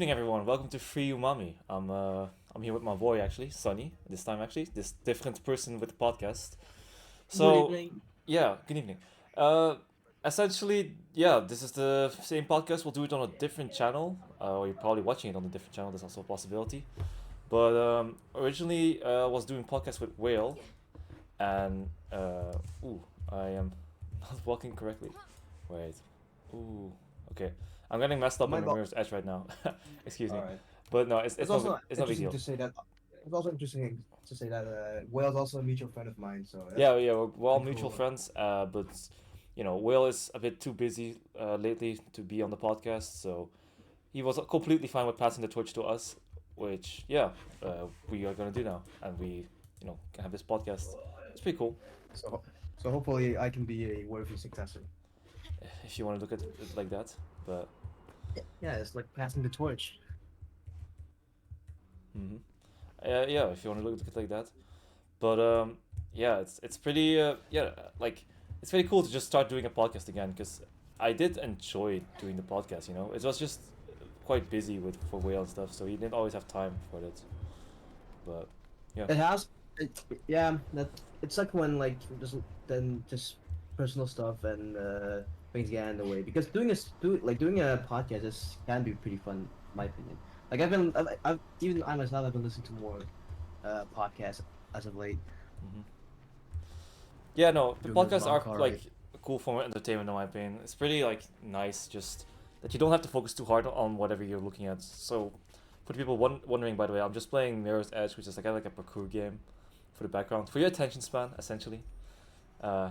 evening, everyone. Welcome to Free Umami. I'm here with my boy actually, Sunny. This time actually, this different person with the podcast. Good So evening. yeah, good evening. Uh, essentially, yeah, this is the same podcast. We'll do it on a different channel. Or you're probably watching it on a different channel. There's also a possibility. But originally, I was doing podcast with Whale, and ooh, I am not walking correctly. Wait. Ooh. Okay. I'm getting messed up on My the God. mirror's edge right now. Excuse All me. right. But no, it's, It's it's no also it's no big interesting deal. to say that. It's also interesting to say that Whale's also a mutual friend of mine. So that's Yeah, we're all pretty mutual cool. friends. But Will is a bit too busy lately to be on the podcast, so he was completely fine with passing the torch to us, which we are gonna do now, and we can have this podcast. It's pretty cool So so hopefully I can be a worthy successor. if you want to look at it like that. But Yeah, it's like passing the torch. hmm yeah, if you want to look at it like that. But yeah, it's pretty like it's pretty cool to just start doing a podcast again because I did enjoy doing the podcast. It was just quite busy with for whale and stuff, so he didn't always have time for it. But yeah, It has. Yeah, that it's like when like just personal stuff and things get in the way because doing a podcast is can be pretty fun, in my opinion. Like I've even I myself have been listening to more podcasts as of late. hmm yeah. No, the Doing this podcasts long are car like ride. a cool form of entertainment in my opinion. It's pretty like nice, just that you don't have to focus too hard on whatever you're looking at. So for the people wondering, by the way, I'm just playing Mirror's Edge, which is like kind of like a parkour game for the background for your attention span, essentially. Uh,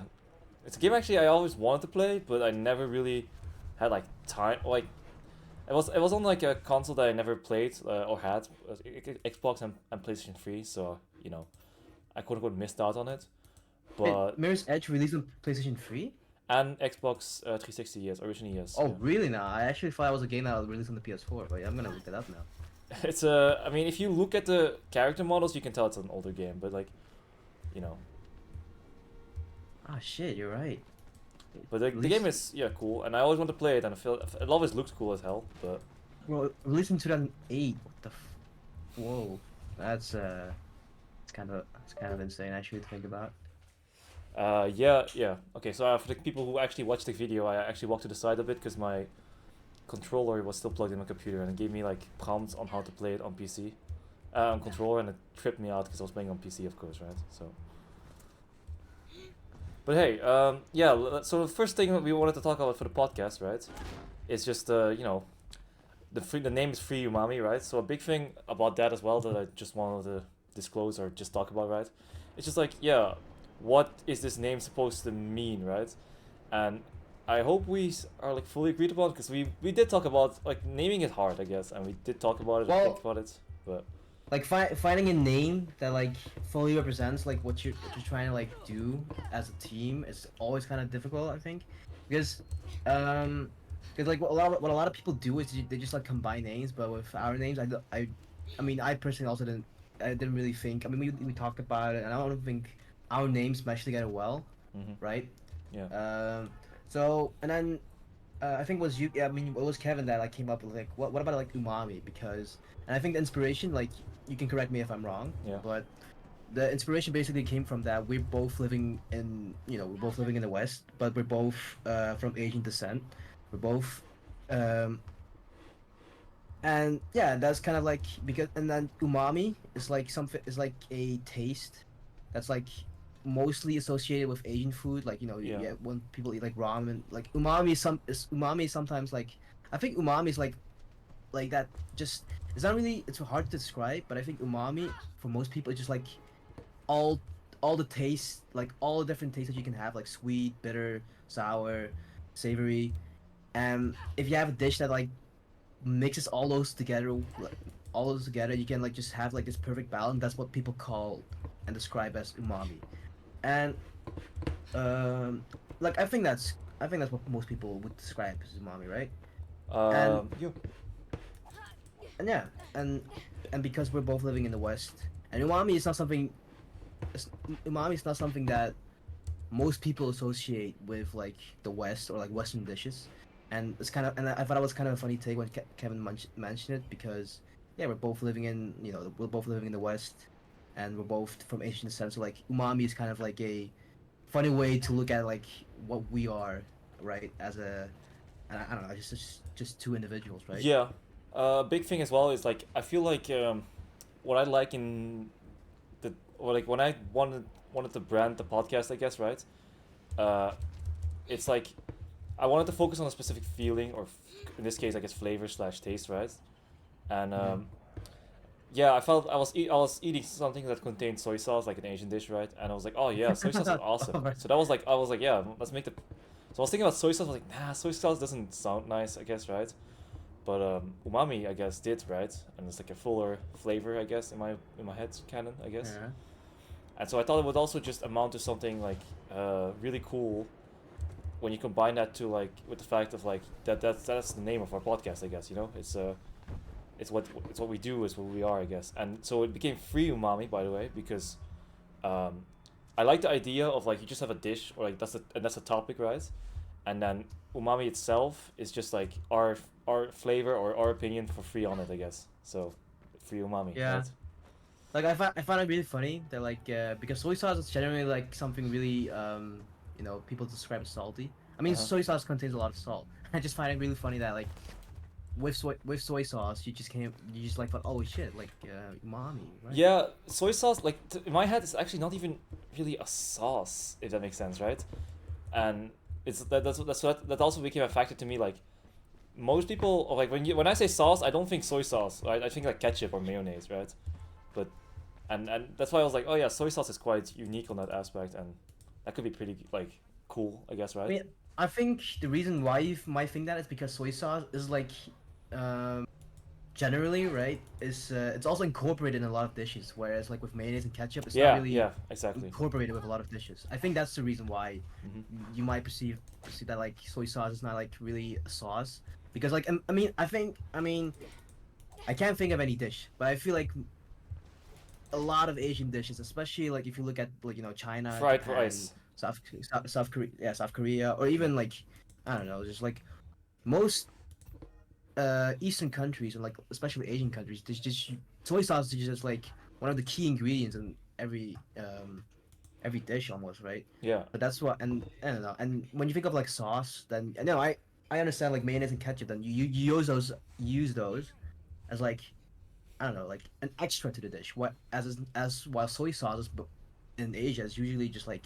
it's a game actually I always wanted to play, but I never really had like time. Like it was on like a console that I never played or had, Xbox and PlayStation 3. So I quote unquote missed out on it. Wait, But Mirror's Edge released on PlayStation 3? and Xbox 360, yes, originally, yes, Oh, yeah. really now? I actually thought it was a game that was released on the PS4. Wait, I'm gonna look that up now. It's I mean, if you look at the character models, you can tell it's an older game. But like you know, Ah, shit, you're right. but the game Released, is cool, and I always want to play it, and I feel it always looks cool as hell. But well, released in 2008. What the Whoa. That's, it's kind of insane actually to think about. yeah. Okay, so for the people who actually watched the video, I actually walked to the side a bit because my controller was still plugged in my computer, and it gave me like prompts on how to play it on PC, on controller, and it tripped me out because I was playing on PC, of course, right? So, but hey, yeah. So the first thing that we wanted to talk about for the podcast, right, is just the name is Free Umami, right? So a big thing about that as well that I just wanted to disclose or just talk about, right? It's just like, yeah, what is this name supposed to mean, right? And I hope we are like fully agreed upon because we did talk about like naming it hard, I guess, and we did talk about it and think Well, about it, but like finding a name that like fully represents like what you're trying to like do as a team is always kind of difficult, I think, because um because like what a lot of people do is they just like combine names, but with our names I mean I personally also didn't really think. I mean we talked about it and I don't think our names mesh together well, mm-hmm. right? Yeah. um so and then I think it was you. Yeah, I mean, it was Kevin that like came up with like what about like umami? Because and I think the inspiration, like you can correct me if I'm wrong, Yeah. but the inspiration basically came from that we're both living in we're both living in the West, but we're both from Asian descent. We're both um and yeah, that's kind of like because and then umami is like something is like a taste that's like mostly associated with Asian food. Like Yeah. yeah, when people eat like ramen, like umami is sometimes like I think umami is like that. Just it's not really it's hard to describe, but I think umami for most people it's just like all all the tastes, like all the different tastes that you can have, like sweet, bitter, sour, savory. And if you have a dish that like mixes all those together, you can like just have like this perfect balance. That's what people call and describe as umami. And um, like I think that's what most people would describe as umami, right? And Yeah. and yeah, and and because we're both living in the West, and umami is not something. it's- Umami is not something that most people associate with like the West or like Western dishes. and it's kind of, and I thought it was kind of a funny take when Kevin mentioned it, because yeah, we're both living in, we're both living in the West, and we're both from Asian descent, so like umami is kind of like a funny way to look at like what we are, right? As a, and I don't know, just two individuals, right? Yeah. Big thing as well is like I feel like what I like in the or like when I wanted to brand the podcast, I guess, right? Uh, it's like I wanted to focus on a specific feeling, or in this case, I guess flavor slash taste, right? And Mm-hmm. yeah, I felt I was eating something that contained soy sauce, like an Asian dish, right? And I was like, oh yeah, soy sauce is awesome. Alright. So that was like I was like, yeah, let's make the. So I was thinking about soy sauce. I was like, nah, soy sauce doesn't sound nice, I guess, right? But umami, I guess, did, right? And it's like a fuller flavor, I guess, in my head canon, I guess. Yeah. And so I thought it would also just amount to something like really cool when you combine that to like with the fact of like that's the name of our podcast, I guess. It's what we do, is what we are, I guess. And so it became free umami, by the way, because um, I like the idea of like you just have a dish, or like that's a topic, right? And then umami itself is just like our flavor or our opinion for free on it, I guess. So free umami, Yeah. right? Like I found it really funny that like because soy sauce is generally like something really people describe as salty. I mean, Uh huh. soy sauce contains a lot of salt. I just find it really funny that like with soy sauce you just like thought, oh shit, like umami, right? Yeah, soy sauce, like in my head, it's actually not even really a sauce, if that makes sense, right? And that also became a factor to me. Like most people, or like when I say sauce, I don't think soy sauce, right? I think like ketchup or mayonnaise, right? But and that's why I was like, oh yeah, soy sauce is quite unique on that aspect, and that could be pretty like cool, I guess, I right? mean, I think the reason why you might think that is because soy sauce is like um generally, right, is it's also incorporated in a lot of dishes, whereas like with mayonnaise and ketchup, it's not Yeah, really yeah, exactly. incorporated with a lot of dishes. I think that's the reason why Hmm. you might perceive that like soy sauce is not like really a sauce, because like I mean I can't think of any dish, but I feel like a lot of Asian dishes, especially like if you look at like China, Fried Japan, rice. South Korea, yeah, South Korea, or even like I don't know, just like most Eastern countries, and like especially Asian countries, there's just soy sauce is just like one of the key ingredients in every dish almost, right? Yeah. But that's what, and I don't know. And when you think of like sauce, then no, I understand like mayonnaise and ketchup. Then you use those as like I don't know, like an extra to the dish. What as while soy sauce is, in Asia is usually just like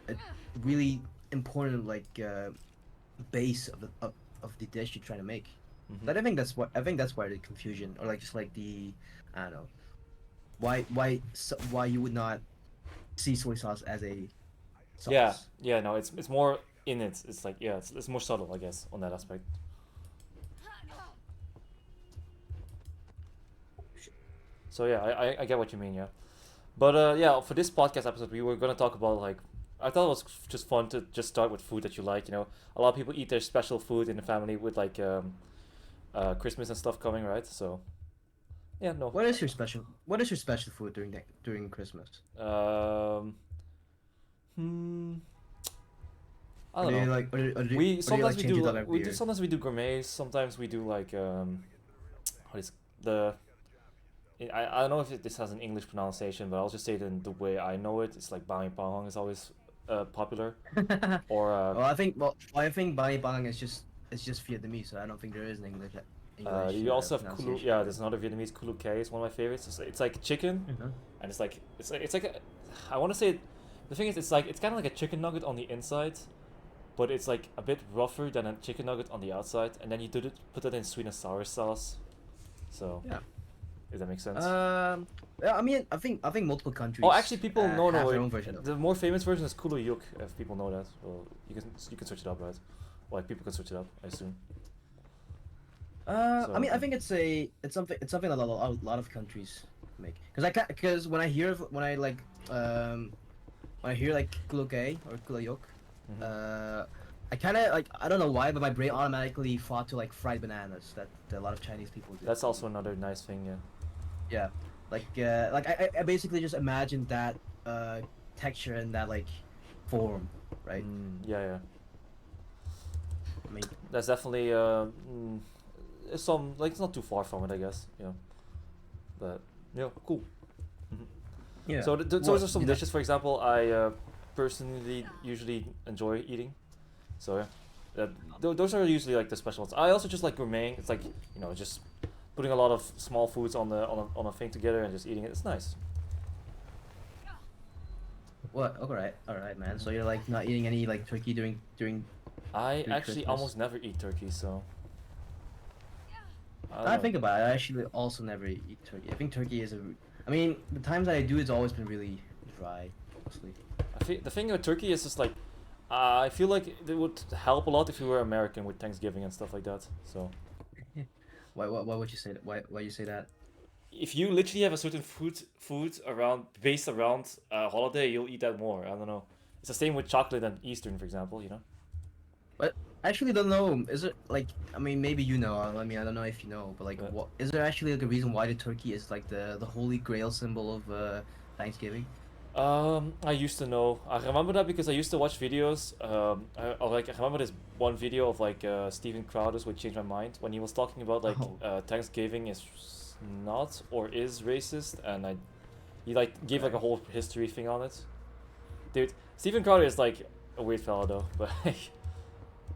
a really important like base of the dish you're trying to make. Hmm. But I think that's why the confusion, or like just like the I don't know, why you would not see soy sauce as a Yeah, sauce. yeah, no, it's more in it. It's like yeah, it's more subtle, I guess, on that aspect. So yeah, I get what you mean, yeah. But yeah, for this podcast episode, we were gonna talk about like I thought it was just fun to just start with food that you like. A lot of people eat their special food in the family with like Christmas and stuff coming, right? So yeah, no. What is your special food during Christmas? Um, hmm, I Or don't do you know. like We or do you sometimes like we change do it up like every we do year? sometimes we do gourmets. Sometimes we do like what is the I don't know if this has an English pronunciation, but I'll just say it in the way I know it. It's like bang pahong is always popular, or I think Bani Bang is just it's just Vietnamese, so I don't think there is an English you also have kulu. pronunciation Yeah, for it. there's another Vietnamese kulu K. It's one of my favorites. It's like chicken, Mhm. and it's like I want to say, the thing is it's kind of like a chicken nugget on the inside, but it's like a bit rougher than a chicken nugget on the outside, and then you put it in sweet and sour sauce. So Yeah. if that makes sense. Um. Yeah, I mean, I think multiple Oh, actually, countries people no have their wait. own version of it. The more famous version is kulu yuk. If people know that, well, you can search it up, right? Or, like people can search it up, I assume. I So mean, I think it's something that a lot of countries make. Because when I hear like kuloke or kulayok, mhm. I kind of like I don't know why, but my brain automatically thought to like fried bananas that a lot of Chinese people do That's eat. also another nice thing, yeah. Yeah, like I basically just imagined that uh texture and that like form, right? Yeah, yeah. I mean, That's definitely it's some like it's not too far from it, I guess. But cool. hmm yeah. So those What are some you know? dishes, for example, I personally usually enjoy eating. So those are usually like the special ones. I also just like gourmeting. It's like just putting a lot of small foods on a thing together and just eating it. It's nice. What? All right, man. hmm So you're like not eating any like turkey I during actually Christmas. almost never eat turkey, so I don't I know. think about it. I actually also never eat turkey. I think turkey is a. I mean, the times that I do, it's always been really dry, mostly. The thing with turkey is just like I feel like it would help a lot if you were American with Thanksgiving and stuff like that. So Why would you say that? Why you say that? if you literally have a certain food around based around a holiday, you'll eat that more. I don't know. It's the same with chocolate and Eastern, for example. But I actually don't know. Is it like? I mean, maybe you know. I mean, I don't know if you know, but like, But what is there actually like a reason why the turkey is like the holy grail symbol of Thanksgiving? I used to know. I remember that because I used to watch videos. I remember this one video of like Steven Crowder's, which changed my mind when he was talking about like Oh, Thanksgiving is not or is racist, and he like gave like a okay. whole history thing on it. Dude, Steven Crowder is like a weird fellow though, but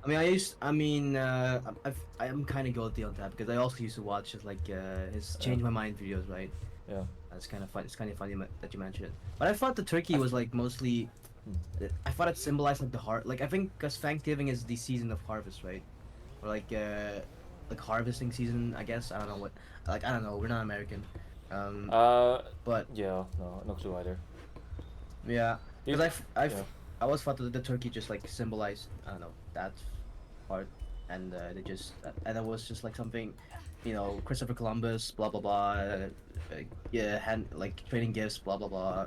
I mean, I mean, I'm kind of guilty on that because I also used to watch just like his yeah, change my mind videos, right? yeah. That's kind of fun. It's kind of funny that you mentioned it. But I thought the turkey was like mostly. Hmm. I thought it symbolized like the heart. Like I think because Thanksgiving is the season of harvest, right? Or like harvesting season. I guess I don't know what. Like I don't know. We're not American. Um, Uh, but yeah, no clue either. yeah, because Dude, yeah. I always thought that the turkey just like symbolized I don't know that part, and they just and it was just like something, Christopher Columbus, blah blah blah, yeah, like trading gifts, blah blah blah,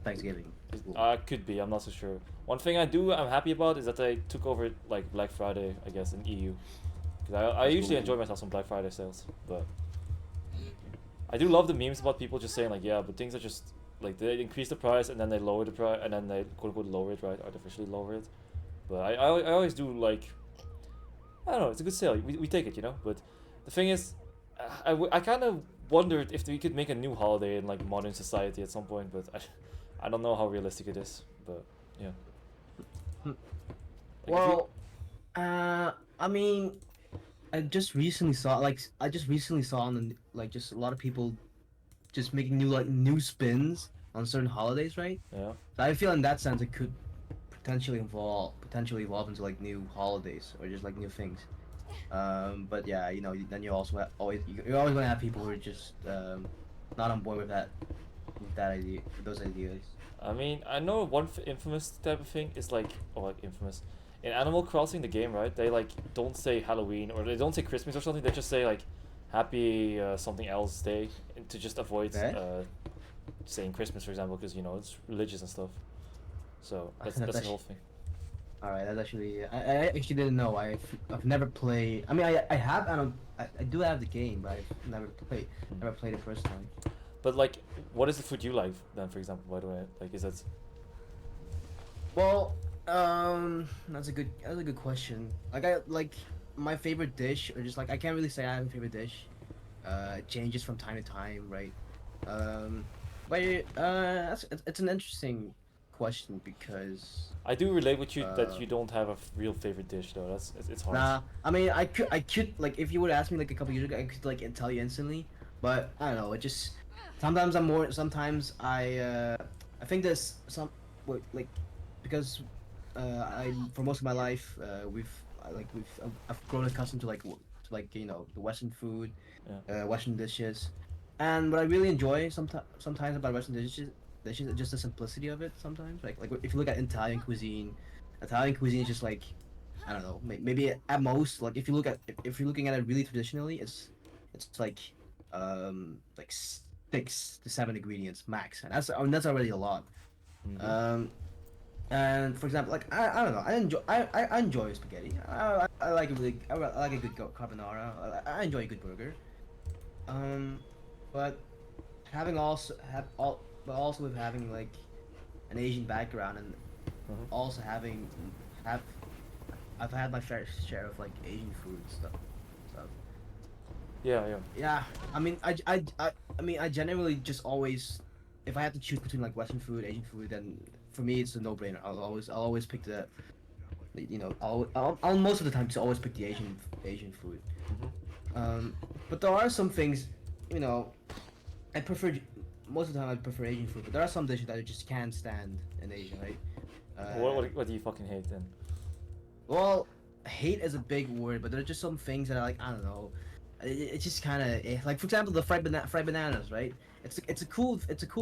Thanksgiving. Cool. Could be. I'm not so sure. One thing I'm happy about is that they took over like Black Friday, I guess, in EU. Because I That's usually cool. enjoy myself some Black Friday sales, but I do love the memes about people just saying like, yeah, but things are just like they increase the price and then they lower the price and then they quote unquote lower it, right? Artificially lower it. But I always do like I don't know. It's a good sale. We take it, But the thing is, I kind of wondered if we could make a new holiday in like modern society at some point, but I don't know how realistic it is. But yeah, Hmm. like if we Well, I mean, I just recently saw on like just a lot of people just making new spins on certain holidays, right? yeah. So I feel in that sense it could potentially evolve into like new holidays or just like new things. But yeah, then you also you're always gonna have people who are just not on board with that idea, with those ideas. I mean, I know one infamous type of thing is like, or like infamous. In Animal Crossing, the game, right? They like don't say Halloween or they don't say Christmas or something. They just say like Happy something else day to just avoid Okay, saying Christmas, for example, because it's religious and stuff. So that's that's the whole actually thing. all right. That's actually I actually didn't know. I've never played. I mean, I have. I do have the game, but I've Hmm. never played it personally. But like, what is the food you like then? For example, by the way, like, is that Well, that's a good question. Like I like my favorite dish, or just like I can't really say I have a favorite dish. It changes from time to time, right? Um, but it's an interesting question because I do relate with you that uh, you don't have a real favorite dish though. It's hard. nah. I mean, I could like if you would ask me like a couple years ago, I could like tell you instantly. But I don't know. It just sometimes I'm more. Sometimes I think there's some like because I for most of my life I've grown accustomed to to like the Western food, Yeah. Western dishes, and what I really enjoy sometimes about Western dishes is just the simplicity of it. Sometimes like if you look at Italian cuisine is just like I don't know maybe at most like if you're looking at it really traditionally it's like 6 to 7 ingredients max, and that's already a lot. Mhm. Um, and for example, like I don't know, I enjoy spaghetti. I like a I like a good carbonara. I enjoy a good burger. Um, but having also have all but also with having like an Asian background and Mhm. also have I've had my fair share of like Asian food stuff. Yeah, yeah. Yeah, I mean, I mean, I generally just always, if I have to choose between like Western food, Asian food, then for me it's a no-brainer. I'll always pick you know, I'll most of the time just always pick the Asian food. Hmm. Um, but there are some things, you know, I prefer most of the time I prefer Asian food, but there are some dishes that I just can't stand in Asia, right? What do you fucking hate then? Well, hate is a big word, but there are just some things that I don't know. It's just kind of like, for example, the fried bananas, right? It's a cool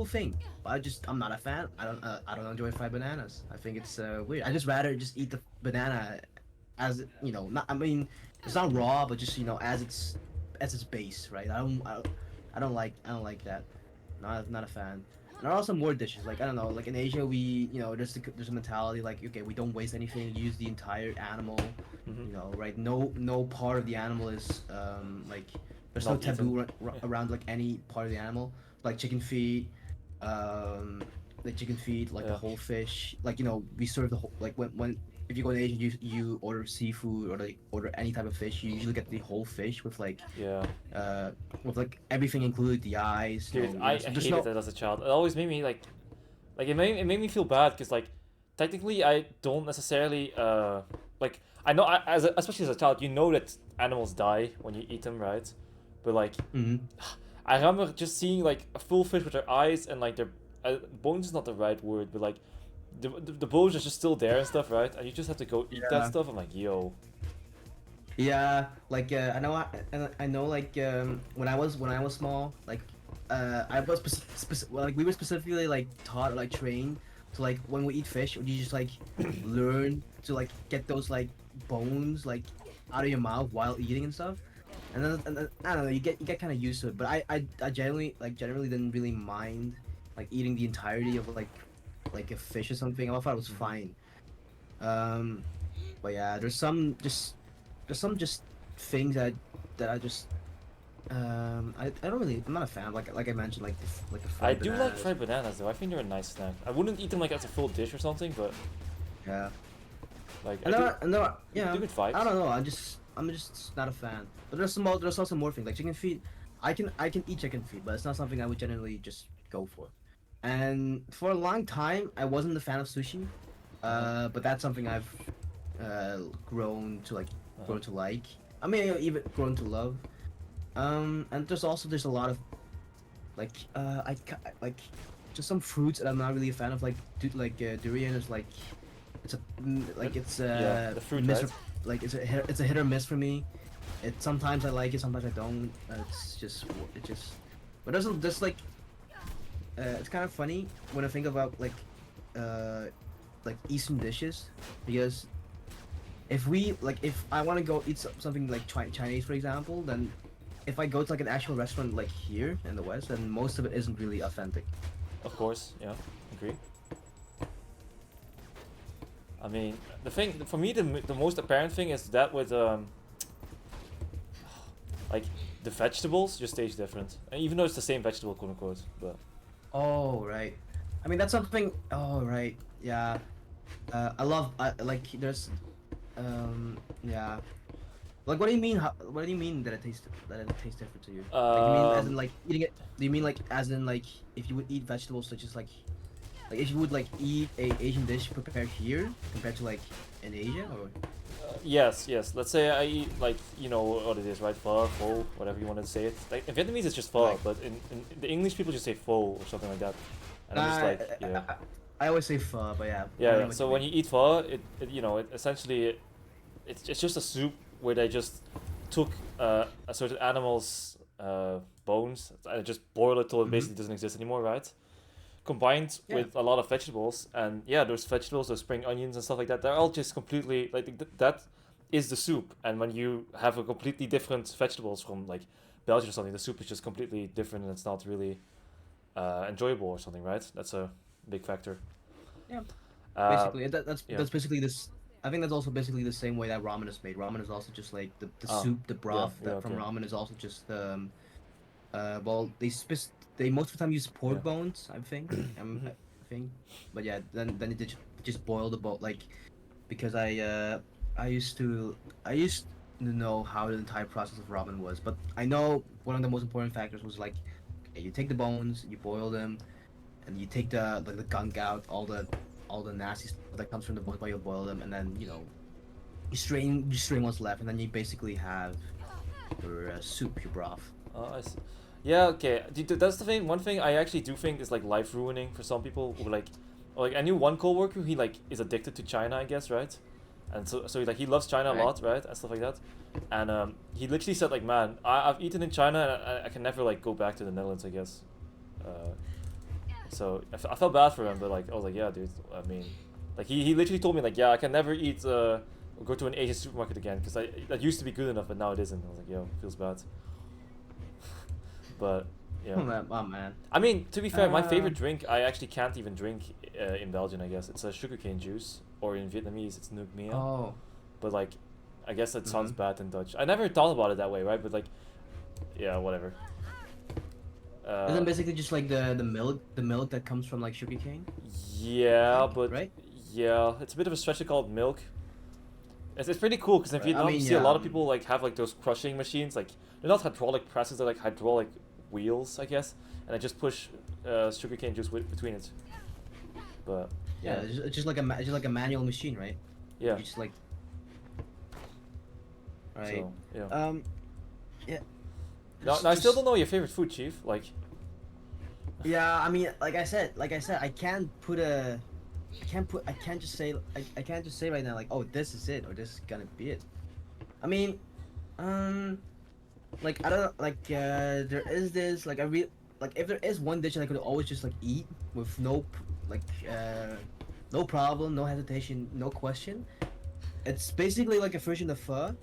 thing, but I'm not a fan. I don't enjoy fried bananas. I think it's weird. I just rather just eat the banana as, you know, not, I mean, it's not raw, but just, you know, as its base, right? I don't like that. Not a fan. And there are also more dishes. Like, I don't know, like in Asia, you know, there's a mentality like, okay, we don't waste anything. Use the entire animal, Hmm. you know, right? No part of the animal is like, there's no Not eaten. taboo Yeah. around like any part of the animal, like chicken feet, um, like the Yeah. whole fish. Like, you know, we serve the whole, like when if you go to Asia, you order seafood or like order any type of fish, you usually get the whole fish Yeah. uh with like everything included, the eyes. Dude, No, I there's hated no. that as a child. It always made me like it made me feel bad because like technically I don't necessarily like I know especially as a child you know that animals die when you eat them, right? But like Mhm. I remember just seeing like a full fish with their eyes and like their bones is not the right word, but like the bones are just still there and stuff, right? And you just have to go eat that Yeah. stuff. I'm like, yo, Yeah, like I know like when I was small, like I was well, like we were specifically like taught, like trained to, like when we eat fish, you just like learn to like get those like bones like out of your mouth while eating and stuff. And then I don't know, you get kind of used to it. But I generally didn't really mind like eating the entirety of like a fish or something. I thought it was hmm, fine. Um, but yeah, there's some just things that I just I don't really, I'm not a fan. Like I mentioned, like the I fried do like bananas. fried bananas though. I think they're a nice snack. I wouldn't eat them like as a full dish or something, but Yeah. like I do, Yeah, do good I vibes. don't know. I'm just not a fan. But there's also more things like chicken feet. I can eat chicken feet, but it's not something I would generally just go for. And for a long time, I wasn't a fan of sushi. Uh huh. But that's something I've grown to Uh huh. grown to like. I mean, even grown to love. And there's a lot of like just some fruits that I'm not really a fan of. Like durian is like But it's yeah, the fruit, miss right? like it's a hit or miss for me. It sometimes I like it, sometimes I don't. It just but there's like it's kind of funny when I think about uh like Eastern dishes, because if I want to go eat something like Chinese, for example, then if I go to like an actual restaurant like here in the West, then most of it isn't really authentic. Of course, yeah, agree. I mean, the thing for me, the most apparent thing is that with like the vegetables just taste different, and even though it's the same vegetable, quote unquote. But Oh, right. I mean, that's something. Oh, right. Yeah. I like there's yeah. Like, what do you mean? What do you mean that it tastes different to you? Like, you mean as in um, like eating it? Do you mean like as in like if you would eat vegetables such as like if you would like eat a Asian dish prepared here compared to like in Asia, or? yes, yes. Let's say I eat like you know what it is, right? Pho, whatever you want to say it. Like in Vietnamese, it's just pho, Like, but in the English, people just say pho or something like that. And I'm just I, like, yeah, I always say pho, but yeah, I yeah, know yeah. what So you when mean. you eat pho, it you know, it essentially it's just a soup where they just took a certain animal's bones and just boiled it till it Hmm. basically doesn't exist anymore, right? Combined Yeah. with a lot of vegetables, and yeah, those vegetables, those spring onions and stuff like that, they're all just completely like that is the soup. And when you have a completely different vegetables from like Belgium or something, the soup is just completely different and it's not really enjoyable or something, right? That's a big factor. Yeah. Uh, Basically, yeah. that's basically this. I think that's also basically the same way that ramen is made. Ramen is also just like the Ah, soup, the yeah, broth yeah, that from okay, ramen is also just well they most of the time use yeah. pork bones, Hmm. I think, but yeah, then they just boil the boat like because I used to I used to know how the entire process of ramen was, but I know one of the most important factors was like, okay, you take the bones, you boil them, and you take the gunk out, all the nasty stuff that comes from the bones while you boil them, and then you strain what's left, and then you basically have your soup, your broth. Oh, I see. Yeah, okay. That's the thing. One thing I actually do think is like life ruining for some people who like I knew one coworker. He like is addicted to China, I guess, right? And so like he loves China a Right. lot, right, and stuff like that. And he literally said like, man, I've eaten in China and I can never like go back to the Netherlands, I guess. Uh, so I felt bad for him, but like I was like, yeah, dude. I mean, like he literally told me like, yeah, I can never eat or go to an Asian supermarket again because I that used to be good enough, but now it isn't. I was like, yo, feels bad. But yeah. Oh man. I mean, to be fair, my Uh, favorite drink I actually can't even drink in Belgian. I guess it's a sugarcane juice, or in Vietnamese it's nước mía. oh. But like, I guess that sounds Mm-hmm. bad in Dutch. I never thought about it that way, right? But like, yeah, whatever. Isn't Uh, basically just like the milk that comes from like sugarcane, I yeah, think, but right? yeah, it's a bit of a stretch to call it milk. It's pretty cool because in Right. I Vietnam you mean, see a yeah. lot of people like have like those crushing machines. Like they're not hydraulic presses; they're like hydraulic wheels, I guess, and I just push sugarcane juice between it. But Yeah, yeah, it's just like it's just like a manual machine, right? yeah. You just like right. So yeah. Um, yeah, Now I still don't know your favorite food, Chief. Like, yeah. I mean, like I said, I can't just say, I can't just say right now, like, oh, this is it, or this is gonna be it. I mean, um, like I don't know, like there is this, like I real, like if there is one dish that I could always just like eat with like no problem, no hesitation, no question. It's basically like a version of pho,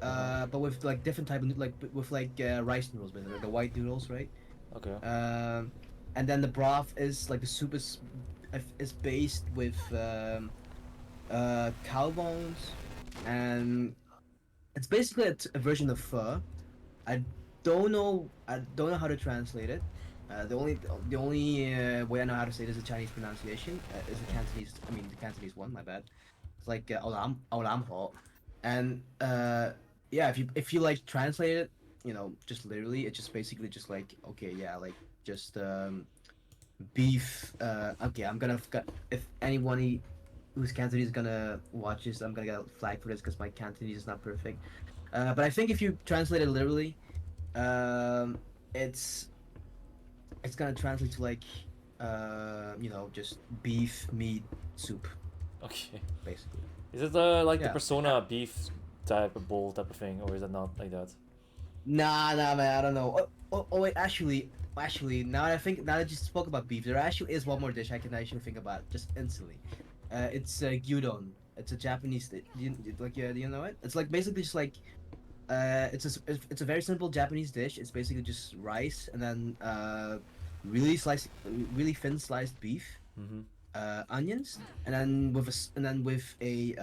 uh-huh. but with like different type of like with like rice noodles, basically the white noodles, right? Okay. Um, and then the broth is like the soup is based with cow bones, and it's basically a version of pho. I I don't know how to translate it. The only way I know how to say it is the Chinese pronunciation. Is the Okay. Cantonese. I mean the Cantonese one. My bad. It's like olam ho, and yeah, if you like translate it, just literally, it's just basically just like, okay, yeah, like just beef. Okay, if anyone who's Cantonese is gonna watch this, I'm gonna get a flag for this because my Cantonese is not perfect. But I think if you translate it literally, um, it's it's gonna translate to like just beef meat soup, Okay. basically. Is it like the Yeah. persona beef type of bowl type of thing, or is it not like that? Nah, man, I don't know. Wait, actually, now that I just spoke about beef, there actually is one more dish I can actually think about just instantly. It's gyudon. It's a Japanese dish. Do you know it? It's like basically just like it's a very simple Japanese dish. It's basically just rice and then really thin sliced beef, Mm-hmm. onions, and then with a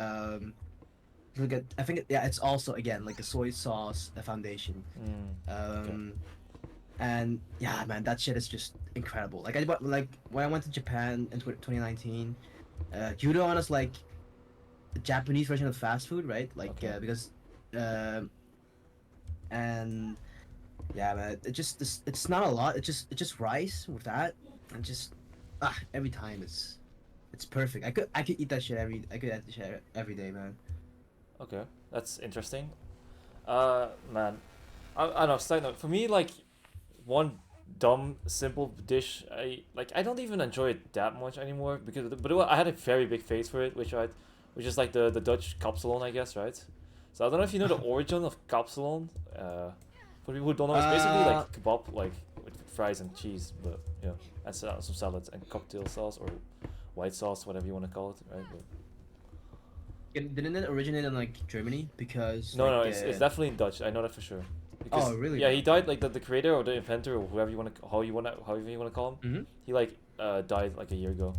look at, I think yeah, it's also again like a soy sauce foundation. Mm. Okay. Um, and yeah, man, that shit is just incredible. Like when I went to Japan in 2019, gyudon is like the Japanese version of fast food, right? Like Okay. because um and yeah, man, it's not a lot. It's just rice with that, and just every time it's perfect. I could eat that shit every day, man. Okay. That's interesting. Man, I don't know. Side note, for me, like one dumb simple dish, I don't even enjoy it that much anymore because I had a very big face for it, which is like the Dutch kapsalon, I guess, right? So I don't know if you know the origin of kapsalon. For people who don't know, it's basically Uh, like kebab, like with fries and cheese, but yeah, and some salads and cocktail sauce or white sauce, whatever you want to call it, right? But didn't it originate in like Germany? Because no, like no, it's definitely Dutch. I know that for sure. oh Because really, yeah, bro? he died like the creator or the inventor or whoever you want to however you want to call him. Mm-hmm. He like died like a year ago.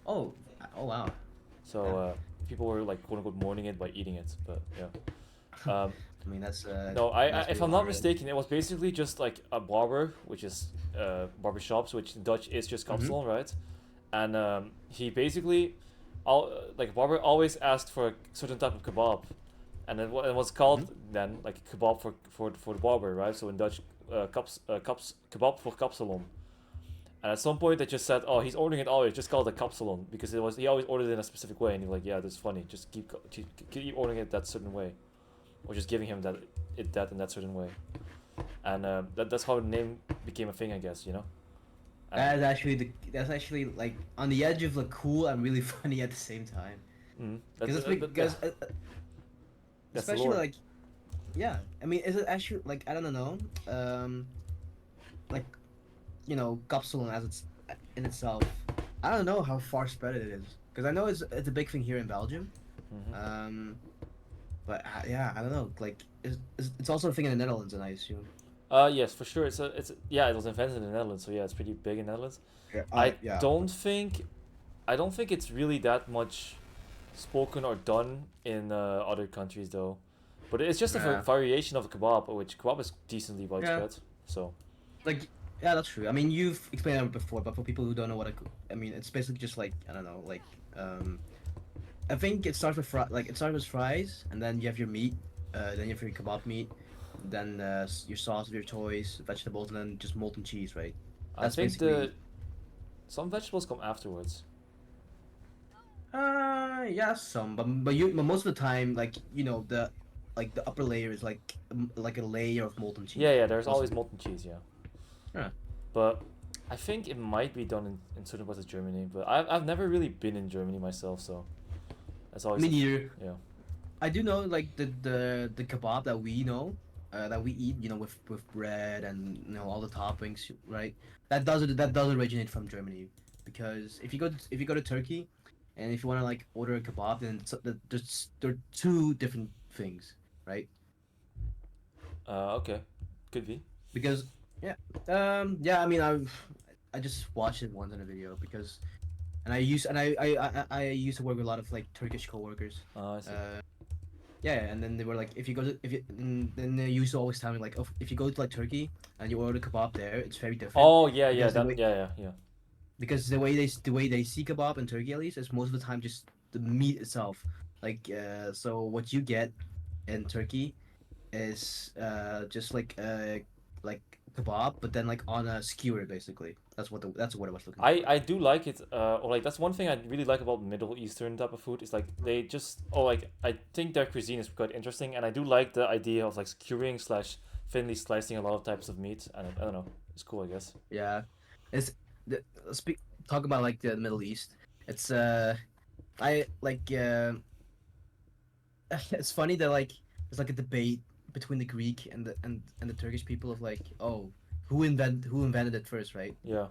Oh, oh wow. So Damn. people were like quote unquote mourning it by eating it, but yeah. I mean No, that's if pretty I'm not hard. mistaken, it was basically just like a barber, which is barber shops, which in Dutch is just Mm-hmm. kapsalon, right? And he basically like barber always asked for a certain type of kebab, and it was called then like kebab for the barber, right? So in Dutch, kebab for kapsalon. And at some point they just said, oh, he's ordering it always, just call it a kapsalon because he always ordered it in a specific way, and you're like, yeah, that's funny. Just keep ordering it that certain way, or just giving him that in that certain way, and that's how the name became a thing, I guess, you know. And That's actually like on the edge of like cool and really funny at the same time. that's Because that's the especially lore. like yeah, I mean, is it actually like I don't know, like Kapsalon as it's in itself. I don't know how far spread it is because I know it's a big thing here in Belgium. Hmm. Um, but yeah, I don't know. Like it's also a thing in the Netherlands, and I assume. Yes, for sure. Yeah, it was invented in the Netherlands, so yeah, it's pretty big in the Netherlands. Yeah. I Yeah. don't think I don't think it's really that much spoken or done in other countries though. But it's just a Yeah. variation of a kebab, which kebab is decently Yeah. widespread. So, Like yeah, that's true. I mean, you've explained it before, but for people who don't know I mean, it's basically just like I don't know, like um, I think it starts with it starts with fries, and then you have your meat, then you have your kebab meat, then your sauce of your choice, vegetables, and then just molten cheese, right? I That's think basically. the some vegetables come afterwards. Yeah, some, but most of the time, like the upper layer is like a layer of molten Yeah, cheese. yeah, there's Most always of it. molten cheese, yeah. Yeah. But I think it might be done in certain parts of Germany, but I've never really been in Germany myself, so that's always Me neither. yeah. I do know like the kebab that we know, that we eat, with bread and all the toppings, right? That does originate from Germany, because if you go to Turkey, and if you want to like order a kebab, then there are two different things, right? Okay, could be. Because yeah, yeah. I mean, I just watched it once in a video because, and I used to work with a lot of like Turkish coworkers. I see. Uh, yeah, and then they were like, if you go to if you and then they used to always tell me like, oh, if you go to like Turkey and you order kebab there, it's very different Oh yeah, yeah, because the that way yeah, yeah, yeah. because the way they see kebab in Turkey at least is most of the time just the meat itself. Like so what you get in Turkey is just like kebab, but then like on a skewer basically. That's what I was looking for. I do like it. Or like that's one thing I really like about Middle Eastern type of food is like they just like I think their cuisine is quite interesting, and I do like the idea of like skewering slash thinly slicing a lot of types of meat. And I don't know, it's cool, I guess. Yeah, it's the speak talk about like the Middle East. It's I like it's funny that like there's like a debate between the Greek and the Turkish people of like, oh, who invented it first, right? Yeah,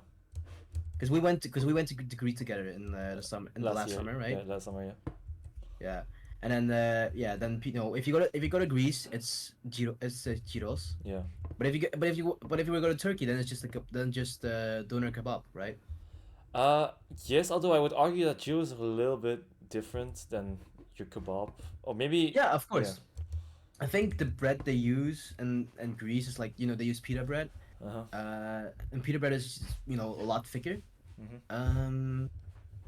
Because we went to Greece together in the last last year, summer, right? yeah, last summer, yeah. Yeah, and then yeah, then if you go to Greece, it's gyros. Yeah. But if you were to go to Turkey, then it's just doner kebab, right? Uh, yes, although I would argue that gyro is a little bit different than your kebab, or maybe, Yeah, of yeah. course. I think the bread they use in Greece is like they use pita bread. Uh huh. And pita bread is a lot thicker. Mhm. Um,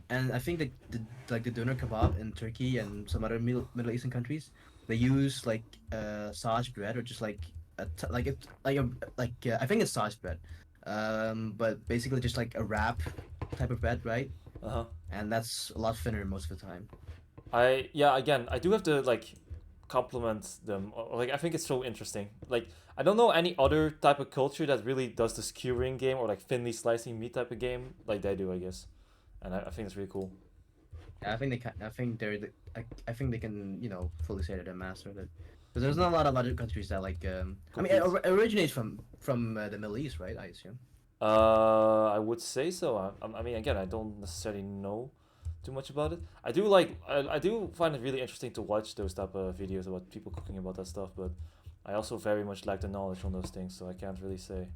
and I think the doner kebab in Turkey and some other Middle Eastern countries, they use like sausage bread or just like I think it's sausage bread, but basically just like a wrap type of bread, right? Uh huh. And that's a lot thinner most of the time. Yeah, again, I do have to like compliment them. Like I think it's so interesting. Like I don't know any other type of culture that really does the skewering game or like thinly slicing meat type of game like they do, I guess. And I think it's really cool. Yeah, I think they can. I think I think they can fully say that they're master of it. Because there's not a lot of other countries that like. I mean, it Complete. originates from the Middle East, right? I assume. I would say so. I mean, again, I don't necessarily know too much about it. I do like, I do find it really interesting to watch those type of videos about people cooking about that stuff, but I also very much lack the knowledge on those things, so I can't really say.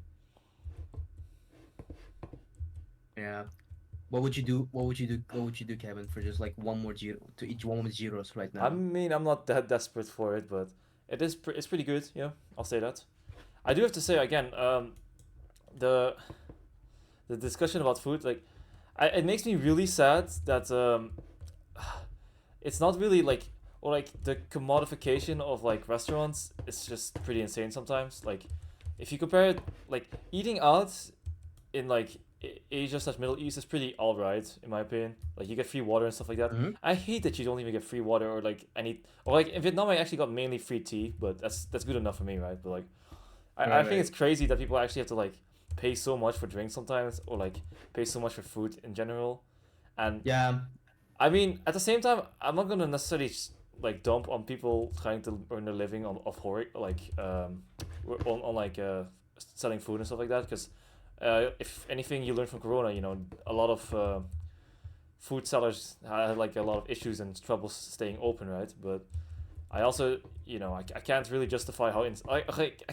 Yeah. What would you do, Kevin, for just like one more gyro to each one with gyros right I now? mean, I'm not that desperate for it, but it's pretty good. Yeah, I'll say that. I do have to say again, the the discussion about food, like, it makes me really sad that it's not really like, or like the commodification of like restaurants is just pretty insane sometimes. Like if you compare it, like eating out in like Asia slash Middle East is pretty alright in my opinion. Like you get free water and stuff like that. Hmm. I hate that you don't even get free water or like any, or like in Vietnam I actually got mainly free tea, but that's good enough for me, right? But like I Right, think right. it's crazy that people actually have to like pay so much for drinks sometimes, or like pay so much for food in general. And Yeah. I mean, at the same time, I'm not gonna necessarily like dump on people trying to earn a living on of horror, like on like selling food and stuff like that. Because if anything you learn from Corona, you know, a lot of food sellers had like a lot of issues and troubles staying open, right? But I also, you know, I can't really justify how I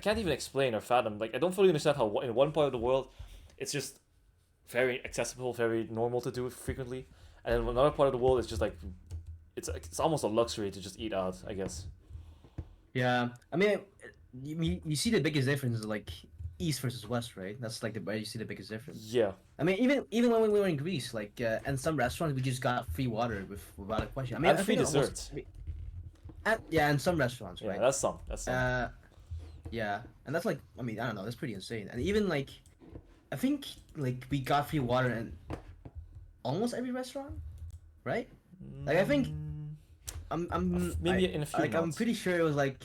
can't even explain or fathom. Like I don't fully understand how in one part of the world, it's just very accessible, very normal to do frequently, and then another part of the world is just like it's almost a luxury to just eat out, I guess. Yeah. I mean, you see the biggest difference is like east versus west, right? That's like the where you see the biggest difference. Yeah, I mean, even when we were in Greece, like, and some restaurants we just got free water without a question. I mean, and I free think almost, desserts. yeah, and some restaurants, Yeah, right? that's some. That's some. Uh, yeah, and that's like, I mean, I don't know, that's pretty insane. And even like, I think like we got free water in almost every restaurant, right? Like, I think Mm, I maybe in a few like I'm not. pretty sure it was like,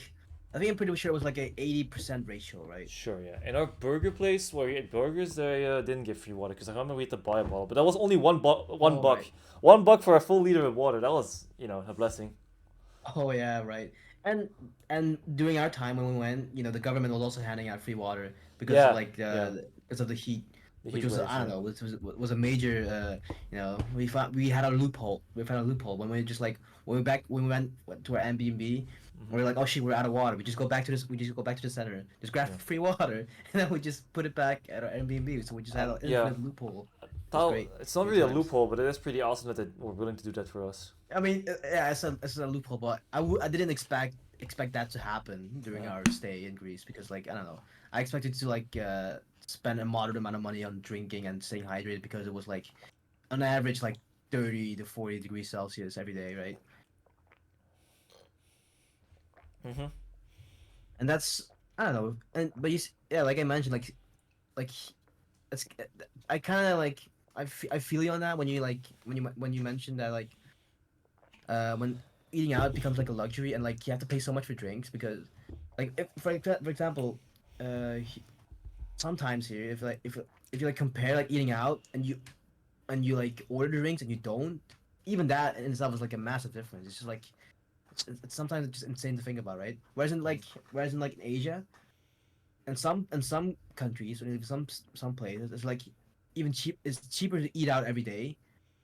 I think I'm pretty sure it was like a 80% ratio, right? Sure, yeah. In our burger place where we ate burgers, they didn't give free water because I remember we had to buy a bottle, but that was only one Oh buck, right. 1 buck for a full liter of water. That was, you know, a blessing. Oh yeah, right. And and during our time when we went, the government was also handing out free water because of Yeah, like yeah. because of the heat, The which heat was waves, I don't yeah. know, was a major we had a loophole. We found a loophole when we just like when we went to our Airbnb, Hmm. we were like, oh shit, we're out of water. We just go back to the center, just grab Yeah. free water, and then we just put it back at our Airbnb. So we just had And an yeah, infinite loophole. It was that great, it's not great really a times. loophole, but it is pretty awesome that they were willing to do that for us. I mean, yeah, it's a loophole, but I didn't expect that to happen during Yeah. our stay in Greece because like I don't know, I expected to like spend a moderate amount of money on drinking and staying hydrated because it was like on average like 30 to 40 degrees Celsius every day, right? Hmm. And that's I don't know, and but yeah, like I mentioned, like it's I kind of like I feel you on that when you when you mentioned that like when eating out becomes like a luxury and like you have to pay so much for drinks because like if for example he- sometimes here if you like compare like eating out and you like order drinks and you don't, even that in itself is like a massive difference. It's just like it's sometimes just insane to think about, right? Whereas in like in Asia and some countries or in some places it's like even it's cheaper to eat out every day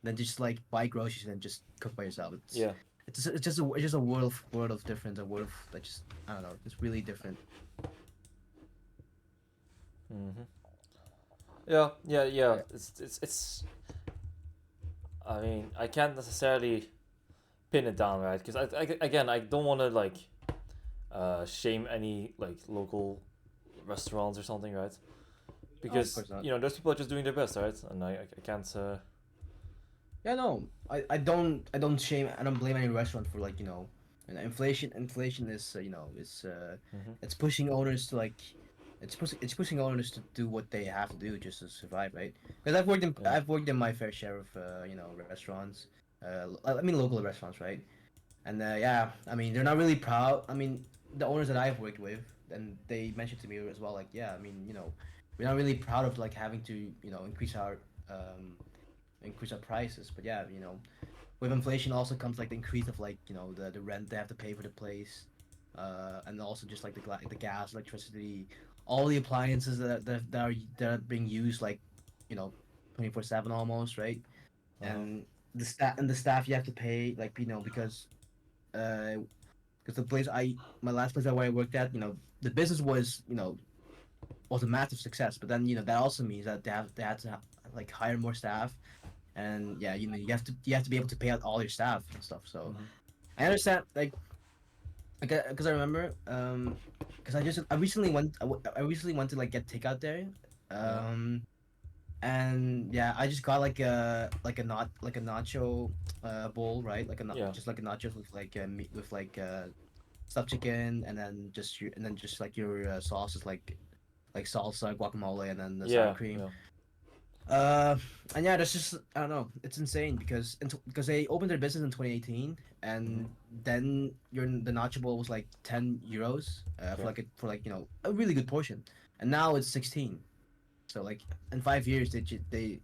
than just like buy groceries and just cook by yourself. Yeah. It's just a world of difference, a world of that just I don't know, it's really different. Hmm. Yeah. Yeah. Yeah. Yeah. It's. I mean, I can't necessarily pin it down, right? Because again, I don't want to like shame any like local restaurants or something, right? No, of Because course not. you know those people are just doing their best, right? And I can't. Yeah, no, I don't shame, I don't blame any restaurant for like inflation is Hmm. it's pushing owners to like it's pushing owners to do what they have to do just to survive, right? Because Yeah. I've worked in my fair share of restaurants, I mean local restaurants, right? And yeah, I mean they're not really proud. I mean the owners that I've worked with, and they mentioned to me as well, like yeah, I mean we're not really proud of like having to um increase our prices. But yeah, with inflation also comes like the increase of like the rent they have to pay for the place, and also just like the gas, electricity, all the appliances that are being used like 24/7 almost, right? Uh-huh. And the staff you have to pay like uh because the place I my last place where I worked at, the business was a massive success, but then that also means that they had to like hire more staff, and yeah, you have to be able to pay out all your staff and stuff. So Hmm. I understand, like, because I remember, because I recently went to like get takeout there, Yeah. um, And yeah, I just got like a nacho bowl, right? Yeah. Just like a nachos with like meat with like stuffed chicken, and then just like your sauce is like salsa, guacamole, and then the sour Yeah. cream. Yeah. Uh, and yeah, that's just I don't know. It's insane because they opened their business in 2018, Hmm. and then the nacho bowl was like 10 euros for Okay. for like a really good portion, and now it's 16. So like in 5 years they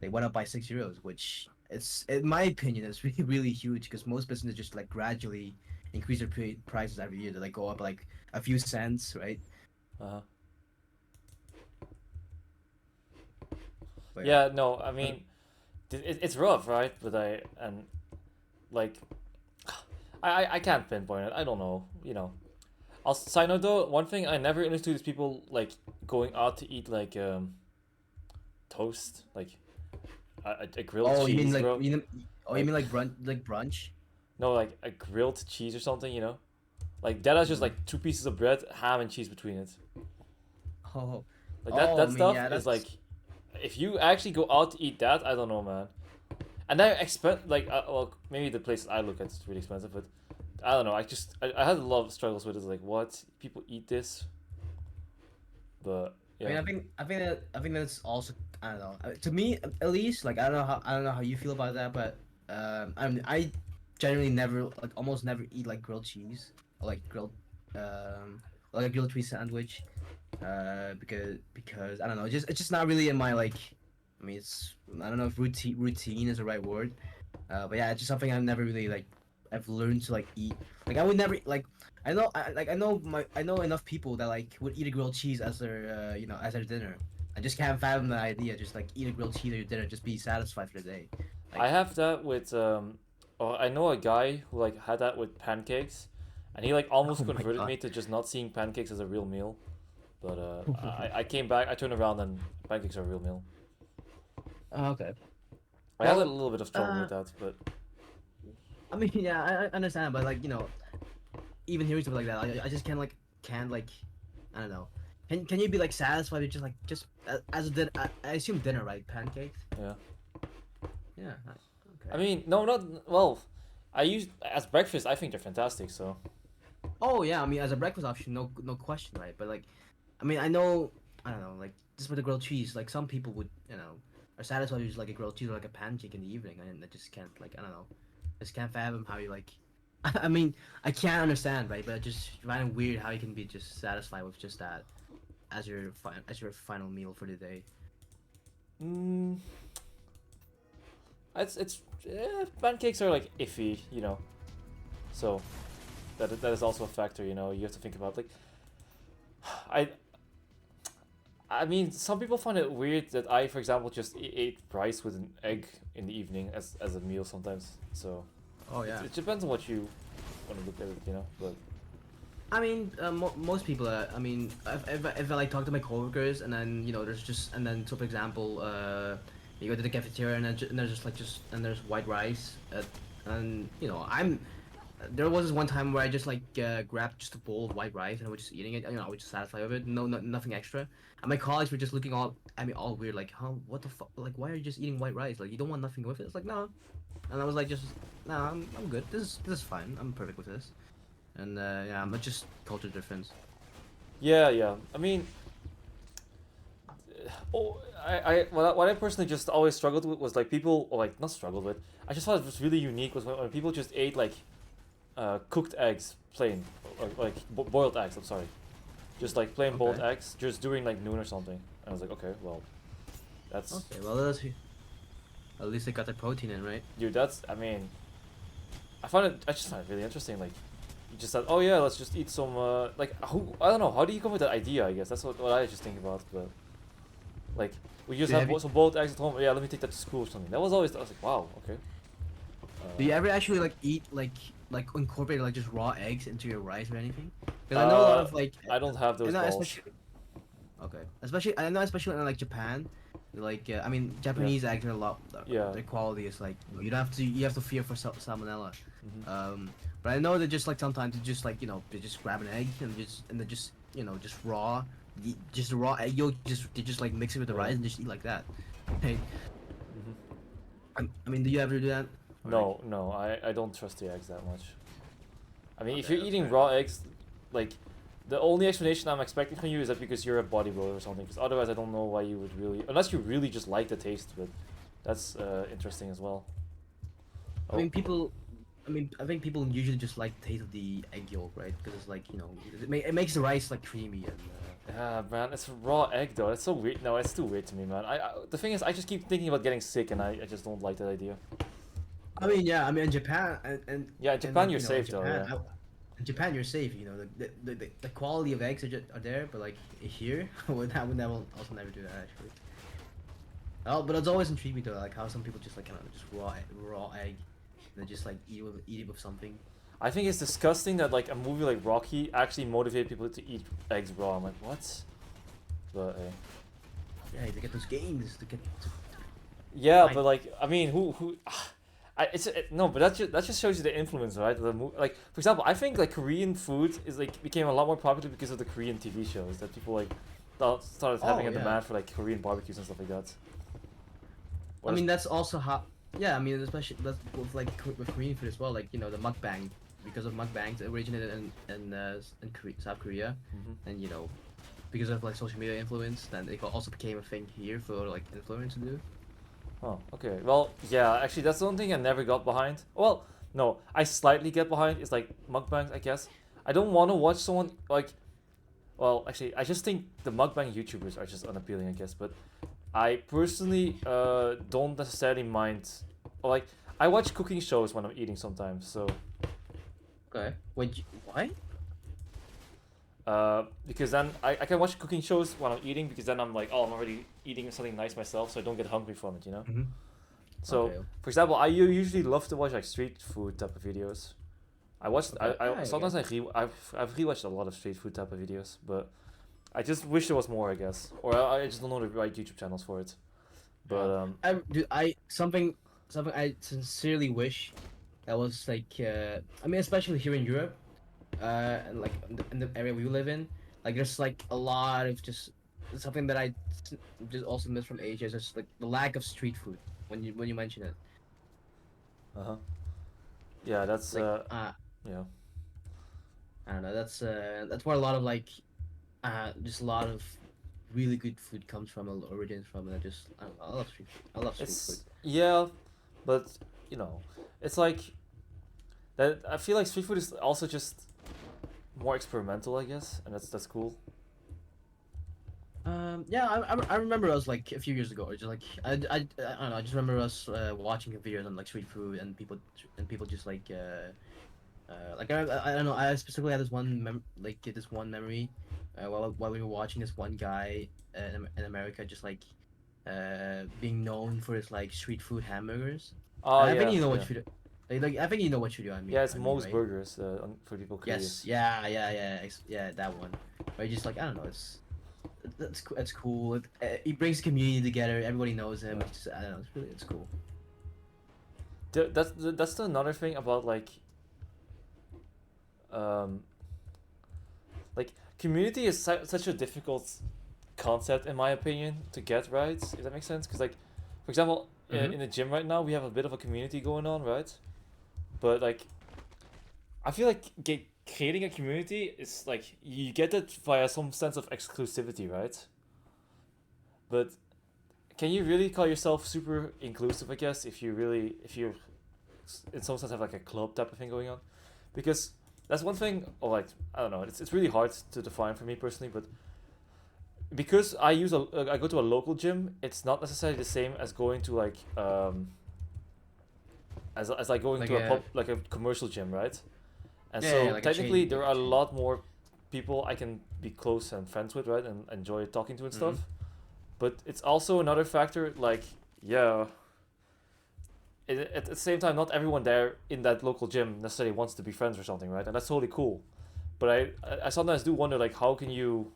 they went up by 6 euros, which it's in my opinion is really huge because most businesses just like gradually increase their prices every year. They like go up like a few cents, right? Uh-huh. But yeah. Yeah. No. I Uh, mean, it's rough, right? But like I can't pinpoint it. I don't know. I'll side note though. One thing I never understood is people like going out to eat like toast, like a grilled Oh, cheese, bro. you Like mean like brunch? no, like a grilled cheese or something. Like that has just Mm. like two pieces of bread, ham and cheese between it. Oh, Like that oh, I that mean, stuff yeah, is that's like, if you actually go out to eat that, I don't know, man. And I expect like well, maybe the places I look at is really expensive, but I don't know. I had a lot of struggles with it. Like, what, people eat this? But I yeah. mean, I think that's also I don't know. To me, at least, like I don't know how you feel about that, but I generally never like almost never eat like grilled cheese or um like a grilled cheese sandwich, because I don't know, it's just not really in my like. I mean, it's I don't know if routine is the right word, but yeah, it's just something I've never really like. I've learned to like eat. Like I would never like. I know enough people that like would eat a grilled cheese as their as their dinner. I just can't fathom the idea. Just like eat a grilled cheese at your dinner, just be satisfied for the day. I Like, have that with oh, I know a guy who like had that with pancakes, and he like almost oh my converted god. me to just not seeing pancakes as a real meal. But I came back, I turned around, and pancakes are a real meal. Okay. I had a Well, little bit of trouble uh, with that, but I mean, yeah, I understand, but like even hearing something like that, I just can't like, I don't know. Can you be like satisfied with just as a dinner? I assume dinner, right? Pancakes. yeah. Yeah. I Okay. mean, no, not well. I use as breakfast. I think they're fantastic. So Oh yeah, I mean as a breakfast option, no question, right? But like, I mean I don't know, like just with the grilled cheese, like some people would are satisfied with just like a grilled cheese or like a pancake in the evening, and I just can't like I don't know, just can't fathom how you like. I mean I can't understand, right? But I just find it weird how you can be just satisfied with just that as your final meal for the day. mm, pancakes are like iffy. So that is also a factor. You have to think about, like, I I mean, some people find it weird that I, for example, just ate rice with an egg in the evening as a meal sometimes. So Oh it, yeah. it depends on what you want to look at it. But I mean, most people. I mean, if I like talk to my coworkers, and then there's just and then so for example, you go to the cafeteria, and there's and there's white rice, and there was this one time where I just like grabbed just a bowl of white rice and I was just eating it. I was just satisfied with it. Nothing extra. And my colleagues were just looking all at me all weird, like, huh, what the fuck? Like, why are you just eating white rice? Like, you don't want nothing with it? It's like, no. And I was like, just, no, I'm good. This is fine. I'm perfect with this. And yeah, I'm just culture difference. yeah. I mean, oh, what I personally just always struggled with was like people, or like not struggled with. I just thought it was really unique was when people just ate like cooked eggs plain, or like boiled eggs. I'm sorry, just like plain boiled Okay. eggs, just during like noon or something. And I was like, okay, well, that's Okay. Well, at least I got the protein in, right? dude. I mean, I just find it really interesting. Like, you just said, oh yeah, let's just eat some. Like, who, I don't know. How do you come with that idea? I guess that's what I just think about. But like, we just Do you, have have you, some boiled eggs at home. Yeah, let me take that to school or something. That was always. I was like, wow, okay. do you ever actually like eat like incorporate like just raw eggs into your rice or anything? Uh, Because I know a lot uh, of like, I don't have I those know balls. okay, especially I know especially in like Japan, like I mean Yeah, Japanese eggs are a lot. yeah. Their quality is like you don't have to you have to fear for salmonella. Hmm. But I know that just like sometimes you just like they just grab an egg and they just just raw just the raw egg yolk, just like mix it with the Yeah. rice and just eat like that. Hey, Hmm. I mean, do you ever do that? Or, like, No, I don't trust the eggs that much. I mean, if okay, you're that's eating fair raw enough. eggs, like, the only explanation I'm expecting from you is that because you're a bodybuilder or something. Because otherwise, I don't know why you would really, unless you really just like the taste of it. That's interesting as well. I Oh, mean, I think people usually just like the taste of the egg yolk, right? Because it's like, it makes the rice like creamy and. yeah, man, it's raw egg though. It's so weird. No, it's too weird to me, man. The thing is, I just keep thinking about getting sick, and I just don't like that idea. I mean, yeah, I mean, in Japan Yeah, in and Japan like you're safe though. Yeah. in Japan you're safe. You know, the quality of eggs are there, but like here, I would never also never do that actually. Oh, but it's always intrigued me though, like how some people just like kind of just raw egg, and they just like eat it with something. I think it's disgusting that like a movie like Rocky actually motivated people to eat eggs raw. I'm like, what? But hey. Yeah, to get those gains to Yeah, find. but like, I mean, who? No, but that just shows you the influence, right? Like, for example, I think like Korean food is like became a lot more popular because of the Korean TV shows that people like started having Oh a yeah, demand for like Korean barbecues and stuff like that. I Whereas, mean that's also how. Yeah, I mean especially that's with like with Korean food as well. Like the mukbang, because of mukbangs, it originated in South Korea, mhm. and because of like social media influence, then it also became a thing here for like influencers to do. Oh, okay. Well, yeah, actually, that's the one thing I never got behind. Well, no, I slightly get behind. It's like mukbangs, I guess. I don't want to watch someone like. Well, actually, I just think the mukbang YouTubers are just unappealing, I guess. But I personally don't necessarily mind. Like, I watch cooking shows when I'm eating sometimes. So, Okay. Wait, why? because then I can watch cooking shows when I'm eating because then I'm like, oh, I'm already eating something nice myself, so I don't get hungry from it, you know? Mm-hmm. So, Okay. for example, I usually love to watch like street food type of videos. Okay. Yeah, I I sometimes guess. I've rewatched a lot of street food type of videos, but I just wish there was more, I guess, or I just don't know the right YouTube channels for it. Yeah. But I something I sincerely wish that was like I mean especially here in Europe, and like in the area we live in, like there's like a lot of just something that just also miss from Asia is just like the lack of street food when you mention it. uh-huh. Yeah, that's Like yeah. I don't know, that's where a lot of like just a lot of really good food comes from, origins from, and I don't know, I love street food. I love street food. It's yeah, but you know, it's like that. I feel like street food is also just more experimental, I guess, and that's cool. Yeah, I remember us like a few years ago, or just like I don't know, I just remember us watching videos on like street food and people just like I don't know, I specifically had this one memory, while we were watching this one guy in America just like being known for his like street food hamburgers. Oh I think yeah, you know what yeah, street like I think you know what studio yeah. It's I mean, Moe's right? Burgers for people Yes, curious. yeah, that one. Where you just like I don't know, that's cool. He brings the community together. Everybody knows him. Yeah. It's just, I don't know. It's cool. That's another thing about um like community is such a difficult concept in my opinion to get right. If that makes sense, because like, for example, Mm-hmm. in the gym right now we have a bit of a community going on, right? But like, I feel like creating a community is like you get it via some sense of exclusivity, right? But can you really call yourself super inclusive? I guess if you in some sense have like a club type of thing going on, because that's one thing. Or like I don't know, it's really hard to define for me personally, but because I go to a local gym, it's not necessarily the same as going to like as like going Like to a a pub like a commercial gym, right? And yeah, so like a technically chain, there like are a a chain. lot more people I can be close and friends with, right, and enjoy talking to and Mm-hmm. stuff. But it's also another factor, like yeah, at the same time, not everyone there in that local gym necessarily wants to be friends or something, right? And that's totally cool. But I sometimes do wonder like how can you,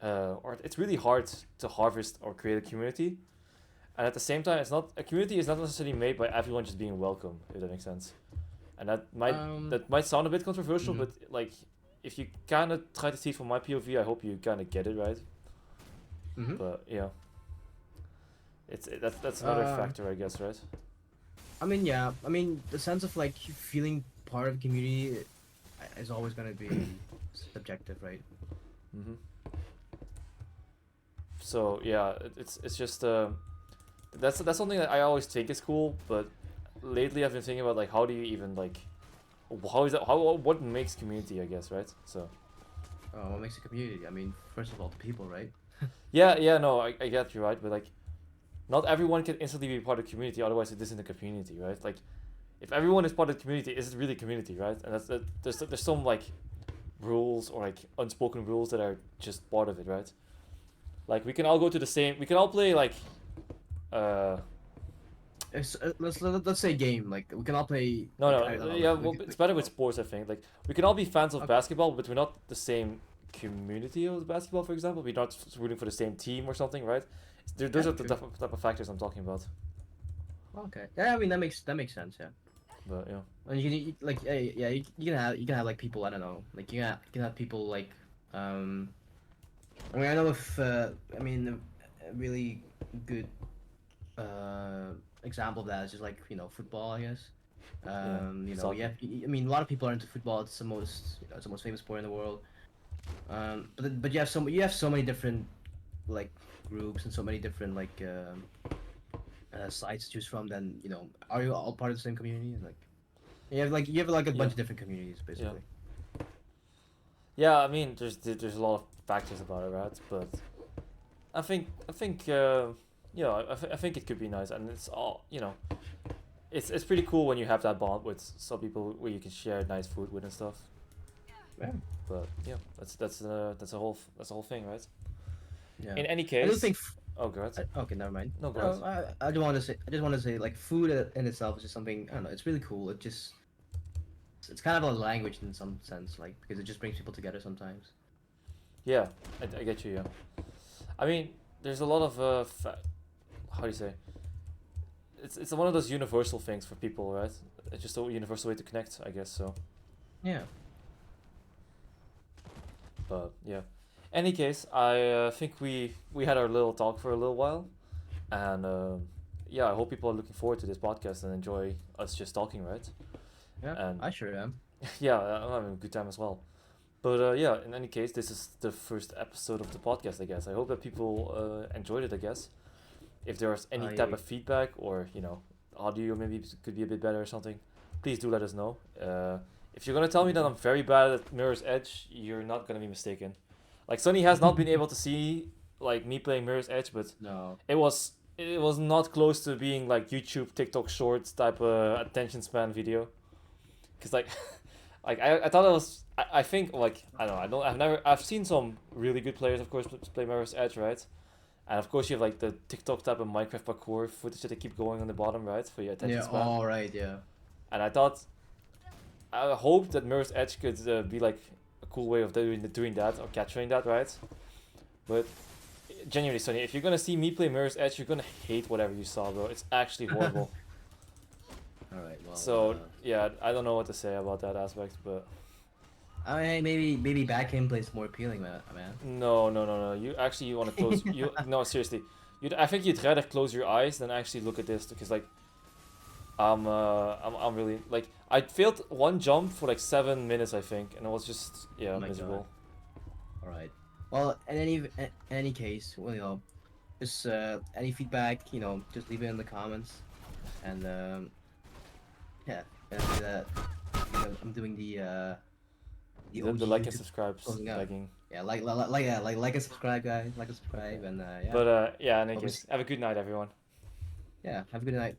or it's really hard to harvest or create a community, and at the same time, it's not a community is not necessarily made by everyone just being welcome, if that makes sense. And Um. that might sound a bit controversial, Mm-hmm. but like if you kind of try to see it from my POV, I hope you kind of get it right. Mm-hmm. But yeah, that's another factor, I guess, right? I mean, yeah. I mean, the sense of like feeling part of a community is always gonna be subjective, right? Mm-hmm. So yeah, it's just that's something that I always think is cool, but lately I've been thinking about like how do you even like how is that how what makes community, I guess, right? So What makes a community? I mean, first of all, the people, right? yeah, no, I get you, right, but like not everyone can instantly be part of the community, otherwise it isn't a community, right? Like if everyone is part of the community, is it really community, right? And there's some like rules or like unspoken rules that are just part of it, right? Like we can all go to the same, we can all play like uh Let's say game. Like we can all play. no, Like I don't no, know. yeah, We well, could, it's like, better with sports, I think. Like, we can all be fans of okay. basketball, but we're not the same community of basketball, for example. We're not rooting for the same team or something, right? Those Yeah, are the true. type of factors I'm talking about. Okay. Yeah, I mean that makes sense. Yeah. But, yeah. And like yeah, you can have like people. I don't know. Like you can have people like um. I mean I know if I mean a really good example of that is just like football, I guess. Yeah, You soccer. have I mean a lot of people are into football. It's the most it's the most famous sport in the world. But you have so many different like groups and so many different like sites to choose from. Then are you all part of the same community? Like you have like a Yeah, bunch of different communities yeah. basically. Yeah, I mean, there's a lot of factors about it, right? But I think, yeah, I think it could be nice, and it's all, it's pretty cool when you have that bond with some people where you can share nice food with and stuff. Yeah, But yeah, that's a whole thing, right? yeah. In any I do case, think. oh god, Okay, never mind. no god, No, I just want to say like food in itself is just something I don't know. It's really cool. It's kind of a language in some sense, like because it just brings people together sometimes. yeah, I get you. Yeah, I mean, there's a lot of how do you say? It's one of those universal things for people, right? It's just a universal way to connect, I guess. So, Yeah. but yeah. Any case, I think we had our little talk for a little while, and yeah, I hope people are looking forward to this podcast and enjoy us just talking, right? Yeah, And I sure am. yeah, I'm having a good time as well. But yeah, in any case, this is the first episode of the podcast, I guess. I hope that people enjoyed it, I guess. If there's any type I of feedback or, audio maybe could be a bit better or something, please do let us know. If you're going to tell me that I'm very bad at Mirror's Edge, you're not going to be mistaken. Like, Sonny has not been able to see, like, me playing Mirror's Edge, but no. it was not close to being, like, YouTube, TikTok Shorts type attention span video. Because, like, like I thought it was I think like I don't know I've seen some really good players, of course, play Mirror's Edge, right? And of course you have like the TikTok type of Minecraft parkour footage that they keep going on the bottom, right, for your attention Yeah. span. All right. Yeah. And I hope that Mirror's Edge could be like a cool way of doing that or capturing that, right? But genuinely, Sonny, if you're gonna see me play Mirror's Edge, you're gonna hate whatever you saw, bro. It's actually horrible. All right. Well. So yeah, I don't know what to say about that aspect, but I mean, maybe back gameplay is more appealing, man. no. You want to close. You no, seriously. I think you'd rather close your eyes than actually look at this, because like I'm really like I failed one jump for like 7 minutes, I think, and it was just yeah, Oh my miserable. All right. Well, in any case, well, just any feedback, just leave it in the comments, and yeah, and I'm doing the The OG like and YouTube subscribe closing out. begging. Yeah, like and subscribe, guys. Like and subscribe, and yeah, But yeah, in any Hope case, have a good night, everyone. yeah. Have a good night.